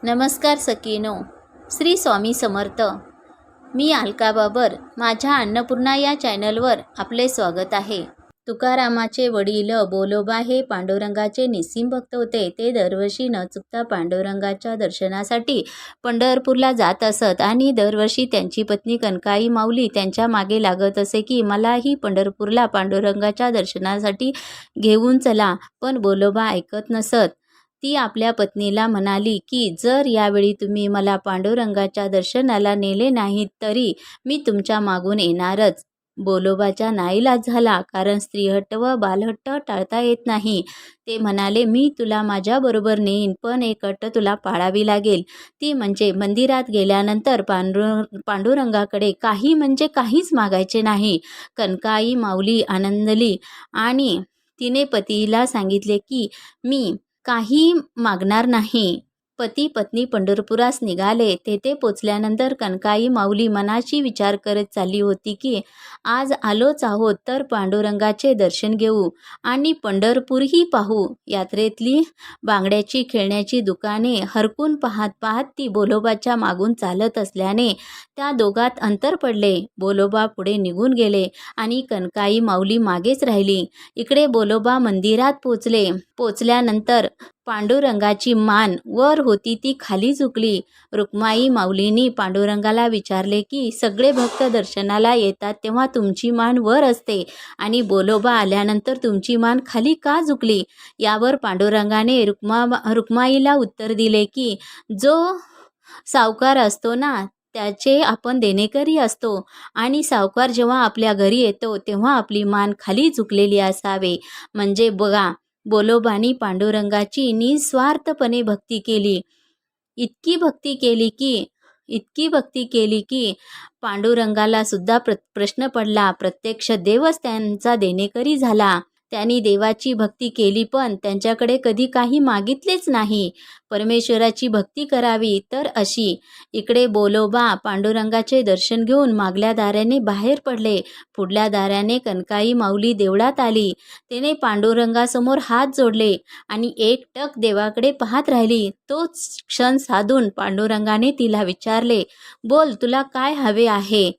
नमस्कार सखीनो, श्री स्वामी समर्थ. मी अलका बाबर. माझ्या अन्नपूर्णा या चॅनलवर आपले स्वागत आहे. तुकारामाचे वडील बोलोबा हे पांडुरंगाचे निस्सीम भक्त होते. ते दरवर्षी न चुकता पांडुरंगाच्या दर्शनासाठी पंढरपूरला जात असत आणि दरवर्षी त्यांची पत्नी कनकाई माऊली त्यांच्या मागे लागत असे की मलाही पंढरपूरला पांडुरंगाच्या दर्शनासाठी घेऊन चला. पण बोलोबा ऐकत नसत. ती आपल्या पत्नीला म्हणाली की जर यावेळी तुम्ही मला पांडुरंगाच्या दर्शनाला नेले नाहीत तरी मी तुमच्या मागून येणारच. बोलोबाचा नाईलाज झाला, कारण स्त्रीहट्ट व बालहट्ट टाळता येत नाही. ते म्हणाले, मी तुला माझ्याबरोबर नेईन, पण एक अट तुला पाळावी लागेल. ती म्हणजे मंदिरात गेल्यानंतर पांडुरंगाकडे काही म्हणजे काहीच मागायचे नाही. कनकाई माऊली आनंदली आणि तिने पतीला सांगितले की मी काही मागणार नाही. पती पत्नी पंढरपुरास निघाले. तेथे पोचल्यानंतर कनकाई माऊली मनाशी विचार करत चालली होती की आज आलोच आहोत तर पांडुरंगाचे दर्शन घेऊ आणि पंढरपूरही पाहू. यात्रेतली बांगड्याची खेळण्याची दुकाने हरकून पाहत पाहत ती बोलोबाच्या मागून चालत असल्याने त्या दोघात अंतर पडले. बोलोबा पुढे निघून गेले आणि कनकाई माऊली मागेच राहिली. इकडे बोलोबा मंदिरात पोचल्यानंतर पांडुरंगाची मान वर होती ती खाली झुकली. रुक्माई माऊलींनी पांडुरंगाला विचारले की सगळे भक्त दर्शनाला येतात तेव्हा तुमची मान वर असते आणि बोलोबा आल्यानंतर तुमची मान खाली का झुकली? यावर पांडुरंगाने रुक्माईला उत्तर दिले की जो सावकार असतो ना, त्याचे आपण देणेकरी असतो आणि सावकार जेव्हा आपल्या घरी येतो तेव्हा आपली मान खाली झुकलेली असावे. म्हणजे बघा, बोलोबानी पांडुरंगाची निस्वार्थपणे भक्ती केली. इतकी भक्ती केली की पांडुरंगाला सुद्धा प्रश्न पडला. प्रत्यक्ष देवच त्यांचा देणेकरी झाला. त्यांनी देवाची भक्ती केली पण त्यांच्याकडे कधी काही मागितलेच नाही. परमेश्वराची भक्ती करावी तर अशी. इकडे बोलोबा पांडुरंगाचे दर्शन घेऊन मागल्या दाराने बाहेर पडले. पुढल्या दाराने कनकाई माऊली देवळात आली. तिने पांडुरंगासमोर हात जोडले आणि एकटक देवाकडे पाहत राहिली. तोच क्षण साधून पांडुरंगाने तिला विचारले, बोल, तुला काय हवे आहे?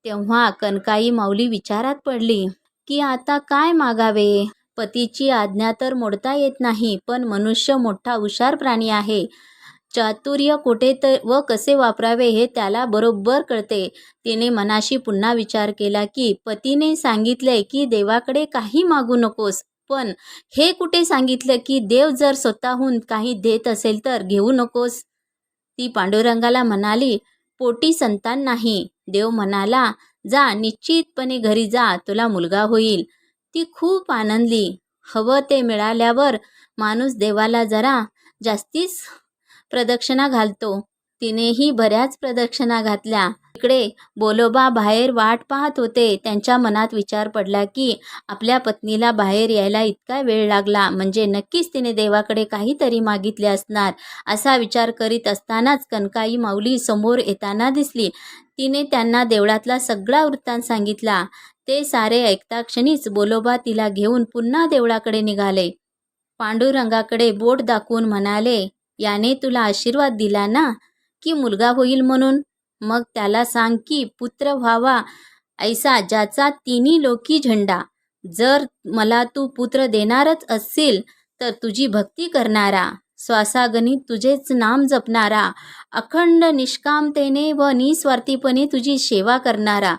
तेव्हा कनकाई माऊली विचारात पडली की आता काय मागावे. पतीची आज्ञा तर मोडता येत नाही, पण मनुष्य मोठा हुशार प्राणी आहे. चातुर्य कोठे व कसे वापरावे हे त्याला बरोबर कळते. तिने मनाशी पुन्हा विचार केला की पतीने सांगितले की देवाकडे काही मागू नकोस, पण हे कुठे सांगितलं की देव जर स्वतःहून काही देत असेल तर घेऊ नकोस. ती पांडुरंगाला म्हणाली, पोटी संतान नाही. देव म्हणाला, जा, निश्चितपणे घरी जा, तुला मुलगा होईल. ती खूप आनंदली. हवं ते मिळाल्यावर माणूस देवाला जरा जास्तीच प्रदक्षिणा घालतो. तिनेही बऱ्याच प्रदक्षिणा घातल्या. इकडे बोलोबा बाहेर वाट पाहत होते. त्यांच्या मनात विचार पडला की आपल्या पत्नीला बाहेर यायला इतका वेळ लागला म्हणजे नक्कीच तिने देवाकडे काहीतरी मागितले असणार. असा विचार करीत असतानाच कनकाई माऊली समोर येताना दिसली. तिने त्यांना देवळातला सगळा वृत्तांत सांगितला. ते सारे ऐकता क्षणीच बोलोबा तिला घेऊन पुन्हा देवळाकडे निघाले. पांडुरंगाकडे बोट दाखवून म्हणाले, याने तुला आशीर्वाद दिला ना की मुलगा होईल म्हणून? मग त्याला सांग की पुत्र व्हावा ऐसा ज्याचा तिन्ही लोकी झेंडा. जर मला तू पुत्र देणारच असशील तर तुझी भक्ती करणारा, श्वासागणित तुझेच नाम जपणारा, अखंड निष्कामतेने व निस्वार्थीपणे तुझी सेवा करणारा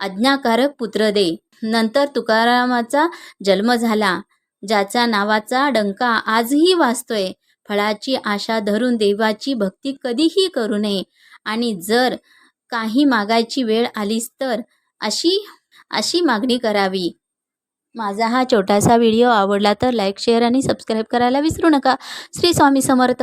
आज्ञाकारक पुत्र दे. नंतर तुकारामाचा जन्म झाला, ज्याच्या नावाचा डंका आजही वाजतोय. फळाची आशा धरून देवाची भक्ती कधीही करू नये आणि जर काही मागायची वेळ आलीच तर अशी मागणी करावी. माझा हा छोटासा व्हिडिओ आवडला तर लाईक, शेअर आणि सबस्क्राईब करायला विसरू नका. श्री स्वामी समर्थ.